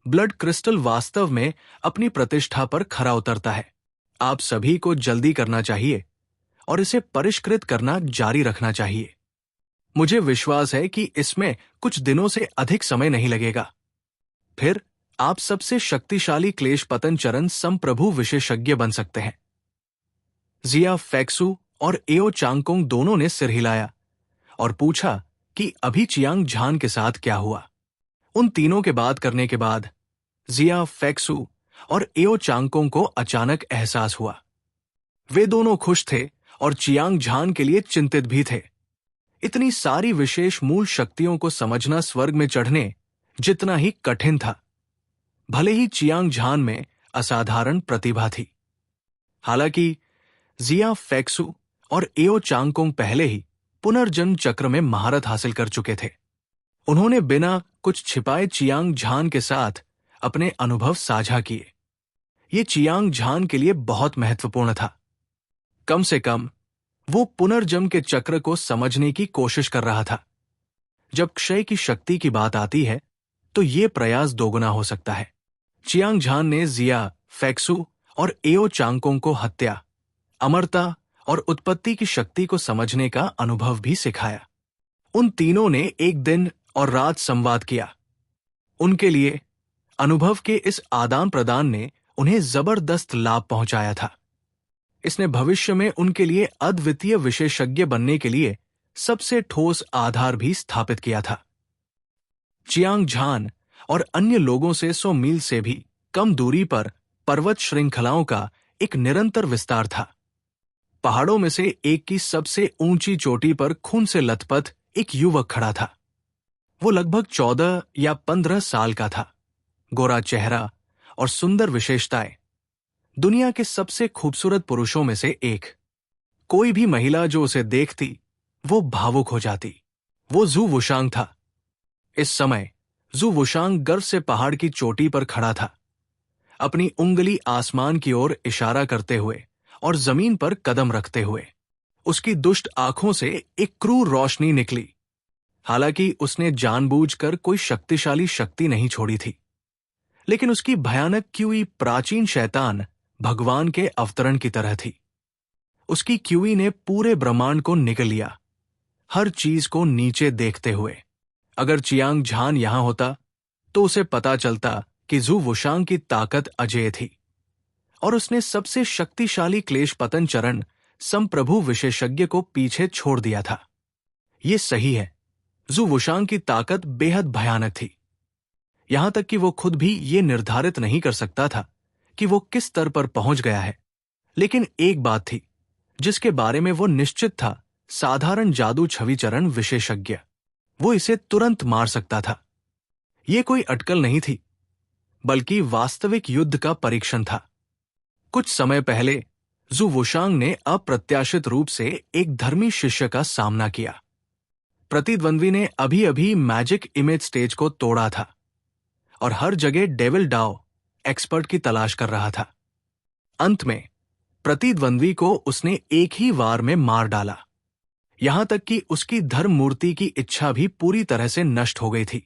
ब्लड क्रिस्टल वास्तव में अपनी प्रतिष्ठा पर खरा उतरता है। आप सभी को जल्दी करना चाहिए और इसे परिष्कृत करना जारी रखना चाहिए। मुझे विश्वास है कि इसमें कुछ दिनों से अधिक समय नहीं लगेगा। फिर आप सबसे शक्तिशाली क्लेश पतन चरण संप्रभु विशेषज्ञ बन सकते हैं। जिया फेक्सू और एओ चांगकोंग दोनों ने सिर हिलाया और पूछा कि अभी चियांग झान के साथ क्या हुआ। उन तीनों के बात करने के बाद जिया फेक्सू और एओ चांगकोंग को अचानक एहसास हुआ। वे दोनों खुश थे और चियांग झान के लिए चिंतित भी थे। इतनी सारी विशेष मूल शक्तियों को समझना स्वर्ग में चढ़ने जितना ही कठिन था। भले ही चियांग झान में असाधारण प्रतिभा थी। हालांकि जिया फेक्सू और एओ चांगकोंग पहले ही पुनर्जन्म चक्र में महारत हासिल कर चुके थे। उन्होंने बिना कुछ छिपाए चियांग झान के साथ अपने अनुभव साझा किए। ये चियांग झान के लिए बहुत महत्वपूर्ण था। कम से कम वो पुनर्जन्म के चक्र को समझने की कोशिश कर रहा था। जब क्षय की शक्ति की बात आती है तो ये प्रयास दोगुना हो सकता है। चियांग झान ने जिया फेक्सू और एओ चांगकोंग को हत्या, अमरता और उत्पत्ति की शक्ति को समझने का अनुभव भी सिखाया। उन तीनों ने एक दिन और रात संवाद किया। उनके लिए अनुभव के इस आदान प्रदान ने उन्हें जबरदस्त लाभ पहुंचाया था। इसने भविष्य में उनके लिए अद्वितीय विशेषज्ञ बनने के लिए सबसे ठोस आधार भी स्थापित किया था। चियांग झान और अन्य लोगों से 100 मील से भी कम दूरी पर पर्वत श्रृंखलाओं का एक निरंतर विस्तार था। पहाड़ों में से एक की सबसे ऊंची चोटी पर खून से लथपथ एक युवक खड़ा था। वो लगभग 14 या 15 साल का था। गोरा चेहरा और सुंदर विशेषताएं। दुनिया के सबसे खूबसूरत पुरुषों में से एक। कोई भी महिला जो उसे देखती वो भावुक हो जाती। वो जू वुशांग था। इस समय जू वुशांग गर्व से पहाड़ की चोटी पर खड़ा था, अपनी उंगली आसमान की ओर इशारा करते हुए और जमीन पर कदम रखते हुए। उसकी दुष्ट आंखों से एक क्रूर रोशनी निकली। हालांकि उसने जानबूझकर कोई शक्तिशाली शक्ति नहीं छोड़ी थी, लेकिन उसकी भयानक क्यूई प्राचीन शैतान भगवान के अवतरण की तरह थी। उसकी क्यूई ने पूरे ब्रह्मांड को निगल लिया, हर चीज को नीचे देखते हुए। अगर चियांग झान यहां होता तो उसे पता चलता कि जू वुशांग की ताकत अजेय थी और उसने सबसे शक्तिशाली क्लेश पतन चरण संप्रभु विशेषज्ञ को पीछे छोड़ दिया था। यह सही है, जू वुशांग की ताकत बेहद भयानक थी। यहां तक कि वो खुद भी ये निर्धारित नहीं कर सकता था कि वो किस स्तर पर पहुंच गया है। लेकिन एक बात थी जिसके बारे में वो निश्चित था, साधारण जादू छवि चरण विशेषज्ञ। वो इसे तुरंत मार सकता था। ये कोई अटकल नहीं थी, बल्कि वास्तविक युद्ध का परीक्षण था। कुछ समय पहले जू वुशांग ने अप्रत्याशित रूप से एक धर्मी शिष्य का सामना किया। प्रतिद्वंद्वी ने अभी अभी मैजिक इमेज स्टेज को तोड़ा था और हर जगह डेविल डाओ एक्सपर्ट की तलाश कर रहा था। अंत में प्रतिद्वंद्वी को उसने एक ही वार में मार डाला, यहां तक कि उसकी धर्म मूर्ति की इच्छा भी पूरी तरह से नष्ट हो गई थी।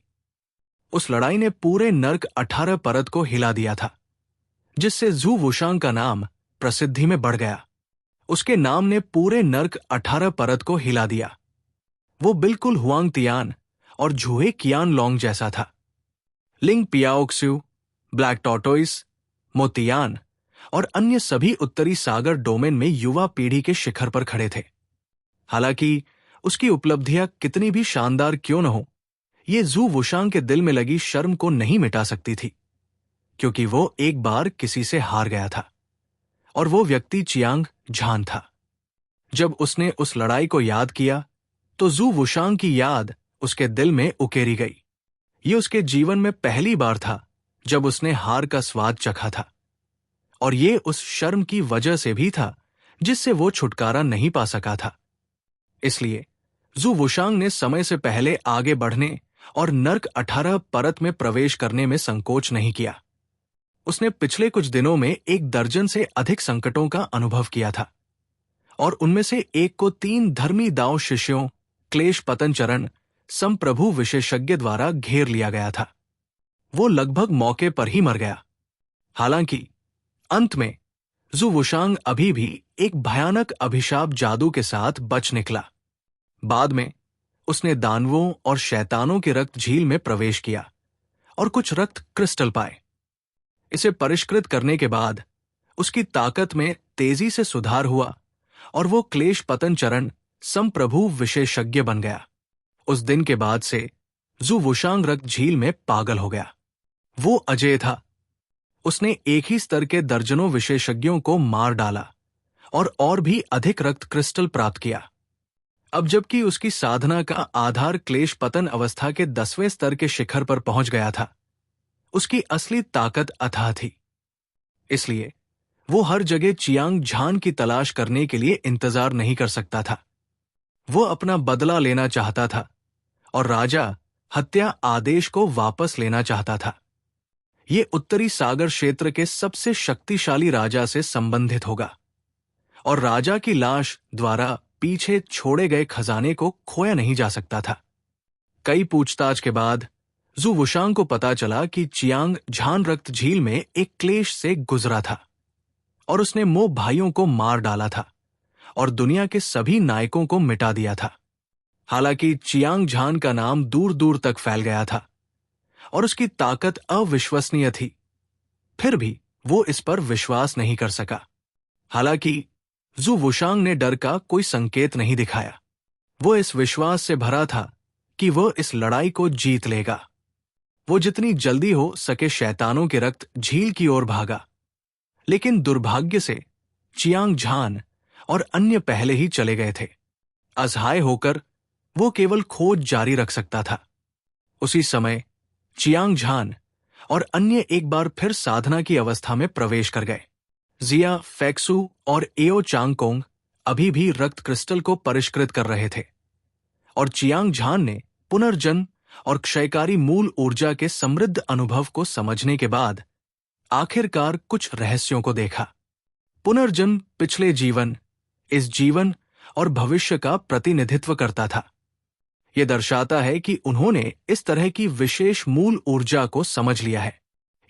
उस लड़ाई ने पूरे नर्क 18 परत को हिला दिया था, जिससे जू वुशांग का नाम प्रसिद्धि में बढ़ गया। उसके नाम ने पूरे नर्क 18 परत को हिला दिया। वो बिल्कुल हुआंग तियान और झूहे कियान लोंग जैसा था। लिंग पियाओक्स्यू, ब्लैक टॉर्टोइस, मोतियान और अन्य सभी उत्तरी सागर डोमेन में युवा पीढ़ी के शिखर पर खड़े थे। हालांकि उसकी उपलब्धियां कितनी भी शानदार क्यों न हो, ये जू वुशांग के दिल में लगी शर्म को नहीं मिटा सकती थी, क्योंकि वो एक बार किसी से हार गया था और वो व्यक्ति चियांग झान था। जब उसने उस लड़ाई को याद किया तो जू वुशांग की याद उसके दिल में उकेरी गई। ये उसके जीवन में पहली बार था जब उसने हार का स्वाद चखा था, और ये उस शर्म की वजह से भी था जिससे वो छुटकारा नहीं पा सका था। इसलिए जू वुशांग ने समय से पहले आगे बढ़ने और नर्क 18 परत में प्रवेश करने में संकोच नहीं किया। उसने पिछले कुछ दिनों में 1 दर्जन से अधिक संकटों का अनुभव किया था और उनमें से एक को 3 धर्मी दाव शिष्यों क्लेश पतनचरण संप्रभु विशेषज्ञ द्वारा घेर लिया गया था। वो लगभग मौके पर ही मर गया। हालांकि अंत में जू वुशांग अभी भी एक भयानक अभिशाप जादू के साथ बच निकला। बाद में उसने दानवों और शैतानों की रक्त झील में प्रवेश किया और कुछ रक्त क्रिस्टल पाए। इसे परिष्कृत करने के बाद उसकी ताकत में तेजी से सुधार हुआ और वो क्लेश पतनचरण संप्रभु विशेषज्ञ बन गया। उस दिन के बाद से जू वुशांग रक्त झील में पागल हो गया। वो अजेय था। उसने एक ही स्तर के दर्जनों विशेषज्ञों को मार डाला और भी अधिक रक्त क्रिस्टल प्राप्त किया। अब जबकि उसकी साधना का आधार क्लेश पतन अवस्था के 10वें स्तर के शिखर पर पहुंच गया था, उसकी असली ताकत अथाह थी। इसलिए वो हर जगह चियांग झान की तलाश करने के लिए इंतजार नहीं कर सकता था। वो अपना बदला लेना चाहता था और राजा हत्या आदेश को वापस लेना चाहता था। ये उत्तरी सागर क्षेत्र के सबसे शक्तिशाली राजा से संबंधित होगा और राजा की लाश द्वारा पीछे छोड़े गए खजाने को खोया नहीं जा सकता था। कई पूछताछ के बाद जू वुशांग को पता चला कि चियांग झान रक्त झील में एक क्लेश से गुजरा था और उसने मो भाइयों को मार डाला था और दुनिया के सभी नायकों को मिटा दिया था। हालांकि चियांग झान का नाम दूर दूर तक फैल गया था और उसकी ताकत अविश्वसनीय थी, फिर भी वो इस पर विश्वास नहीं कर सका। हालांकि जू वुशांग ने डर का कोई संकेत नहीं दिखाया। वो इस विश्वास से भरा था कि वह इस लड़ाई को जीत लेगा। वो जितनी जल्दी हो सके शैतानों के रक्त झील की ओर भागा, लेकिन दुर्भाग्य से चियांग झान और अन्य पहले ही चले गए थे। असहाय होकर वो केवल खोज जारी रख सकता था। उसी समय चियांग झान और अन्य एक बार फिर साधना की अवस्था में प्रवेश कर गए। जिया फेक्सू और एओ चांगकोंग अभी भी रक्त क्रिस्टल को परिष्कृत कर रहे थे और चियांग झान ने पुनर्जन्म और क्षयकारी मूल ऊर्जा के समृद्ध अनुभव को समझने के बाद आखिरकार कुछ रहस्यों को देखा। पुनर्जन्म पिछले जीवन, इस जीवन और भविष्य का प्रतिनिधित्व करता था। यह दर्शाता है कि उन्होंने इस तरह की विशेष मूल ऊर्जा को समझ लिया है।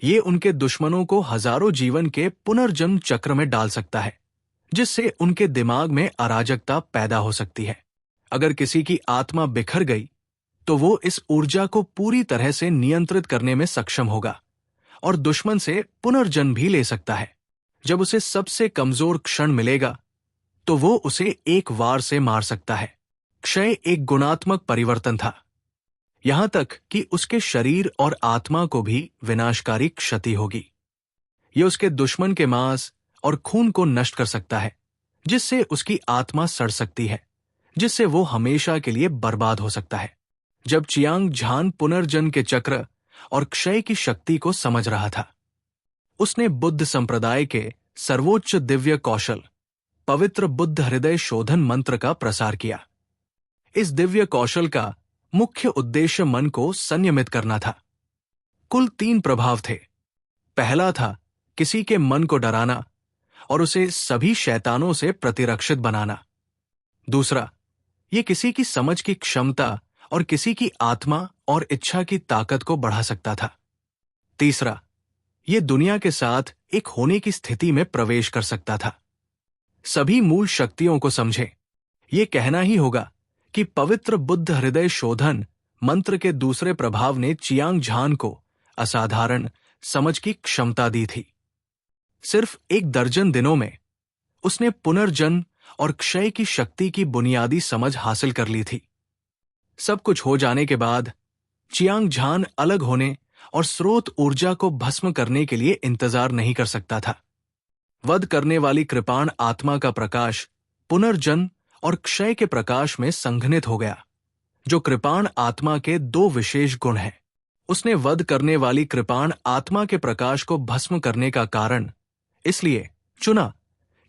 ये उनके दुश्मनों को हजारों जीवन के पुनर्जन्म चक्र में डाल सकता है, जिससे उनके दिमाग में अराजकता पैदा हो सकती है। अगर किसी की आत्मा बिखर गई तो वो इस ऊर्जा को पूरी तरह से नियंत्रित करने में सक्षम होगा और दुश्मन से पुनर्जन्म भी ले सकता है। जब उसे सबसे कमजोर क्षण मिलेगा तो वो उसे एक वार से मार सकता है। क्षय एक गुणात्मक परिवर्तन था, यहां तक कि उसके शरीर और आत्मा को भी विनाशकारी क्षति होगी। ये उसके दुश्मन के मांस और खून को नष्ट कर सकता है, जिससे उसकी आत्मा सड़ सकती है, जिससे वो हमेशा के लिए बर्बाद हो सकता है। जब चियांग झान पुनर्जन्म के चक्र और क्षय की शक्ति को समझ रहा था, उसने बुद्ध संप्रदाय के सर्वोच्च दिव्य कौशल पवित्र बुद्ध हृदय शोधन मंत्र का प्रसार किया। इस दिव्य कौशल का मुख्य उद्देश्य मन को संयमित करना था। कुल 3 प्रभाव थे। पहला था किसी के मन को डराना और उसे सभी शैतानों से प्रतिरक्षित बनाना। दूसरा, ये किसी की समझ की क्षमता और किसी की आत्मा और इच्छा की ताकत को बढ़ा सकता था। तीसरा, ये दुनिया के साथ एक होने की स्थिति में प्रवेश कर सकता था। सभी मूल शक्तियों को समझे। ये कहना ही होगा कि पवित्र बुद्ध हृदय शोधन मंत्र के दूसरे प्रभाव ने चियांग झान को असाधारण समझ की क्षमता दी थी। सिर्फ 1 दर्जन दिनों में उसने पुनर्जन्म और क्षय की शक्ति की बुनियादी समझ हासिल कर ली थी। सब कुछ हो जाने के बाद चियांग झान अलग होने और स्रोत ऊर्जा को भस्म करने के लिए इंतजार नहीं कर सकता था। वध करने वाली कृपाण आत्मा का प्रकाश पुनर्जन्म और क्षय के प्रकाश में संघनित हो गया, जो कृपाण आत्मा के 2 विशेष गुण हैं। उसने वध करने वाली कृपाण आत्मा के प्रकाश को भस्म करने का कारण इसलिए चुना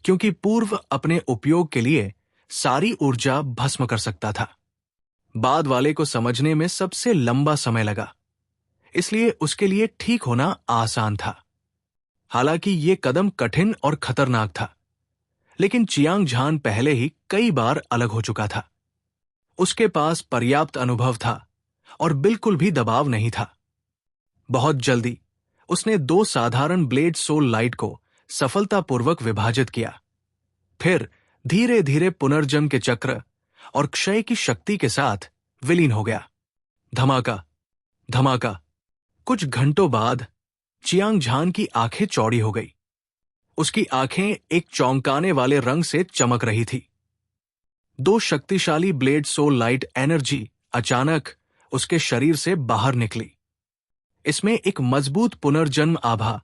क्योंकि पूर्व अपने उपयोग के लिए सारी ऊर्जा भस्म कर सकता था। बाद वाले को समझने में सबसे लंबा समय लगा, इसलिए उसके लिए ठीक होना आसान था। हालांकि ये कदम कठिन और खतरनाक था, लेकिन चियांग झान पहले ही कई बार अलग हो चुका था। उसके पास पर्याप्त अनुभव था और बिल्कुल भी दबाव नहीं था। बहुत जल्दी उसने 2 साधारण ब्लेड सोल लाइट को सफलतापूर्वक विभाजित किया। फिर धीरे धीरे पुनर्जन्म के चक्र और क्षय की शक्ति के साथ विलीन हो गया। धमाका, धमाका। कुछ घंटों बाद चियांग झान की आंखें चौड़ी हो गई। उसकी आंखें एक चौंकाने वाले रंग से चमक रही थी। 2 शक्तिशाली ब्लेड सोल लाइट एनर्जी अचानक उसके शरीर से बाहर निकली। इसमें एक मजबूत पुनर्जन्म आभा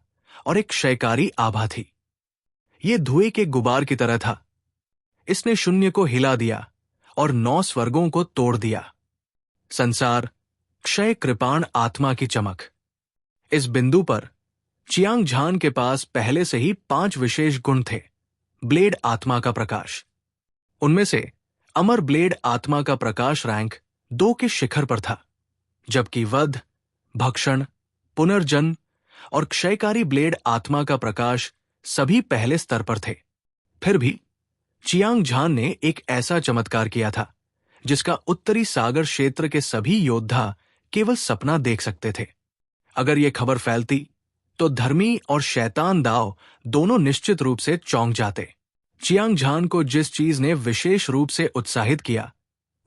और एक क्षयकारी आभा थी। यह धुएं के गुबार की तरह था। इसने शून्य को हिला दिया और 9 स्वर्गों को तोड़ दिया। संसार, क्षय, कृपाण आत्मा की चमक। इस बिंदु पर चियांग झान के पास पहले से ही 5 विशेष गुण थे। ब्लेड आत्मा का प्रकाश। उनमें से अमर ब्लेड आत्मा का प्रकाश रैंक 2 के शिखर पर था, जबकि वध, भक्षण, पुनर्जन्म और क्षयकारी ब्लेड आत्मा का प्रकाश सभी पहले स्तर पर थे। फिर भी चियांग झान ने एक ऐसा चमत्कार किया था जिसका उत्तरी सागर क्षेत्र के सभी योद्धा केवल सपना देख सकते थे। अगर यह खबर फैलती तो धर्मी और शैतान दाव दोनों निश्चित रूप से चौंक जाते। चियांग झान को जिस चीज ने विशेष रूप से उत्साहित किया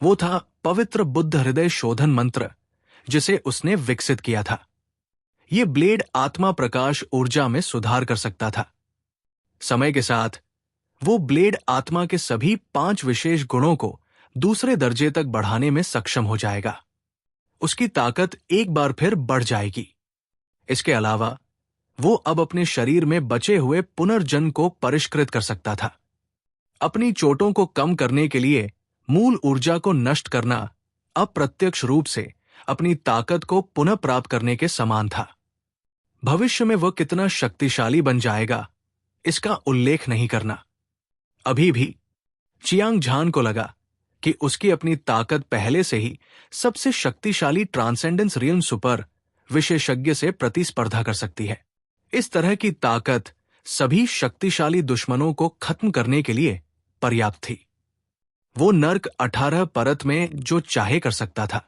वो था पवित्र बुद्ध हृदय शोधन मंत्र, जिसे उसने विकसित किया था। यह ब्लेड आत्मा प्रकाश ऊर्जा में सुधार कर सकता था। समय के साथ वो ब्लेड आत्मा के सभी 5 विशेष गुणों को दूसरे दर्जे तक बढ़ाने में सक्षम हो जाएगा। उसकी ताकत एक बार फिर बढ़ जाएगी। इसके अलावा वो अब अपने शरीर में बचे हुए पुनर्जन्म को परिष्कृत कर सकता था। अपनी चोटों को कम करने के लिए मूल ऊर्जा को नष्ट करना अप्रत्यक्ष रूप से अपनी ताकत को पुनः प्राप्त करने के समान था। भविष्य में वह कितना शक्तिशाली बन जाएगा, इसका उल्लेख नहीं करना। अभी भी चियांग झान को लगा कि उसकी अपनी ताकत पहले से ही सबसे शक्तिशाली ट्रांसेंडेंस रियल्म सुपर विशेषज्ञ से प्रतिस्पर्धा कर सकती है। इस तरह की ताकत सभी शक्तिशाली दुश्मनों को खत्म करने के लिए पर्याप्त थी। वो नर्क 18 परत में जो चाहे कर सकता था।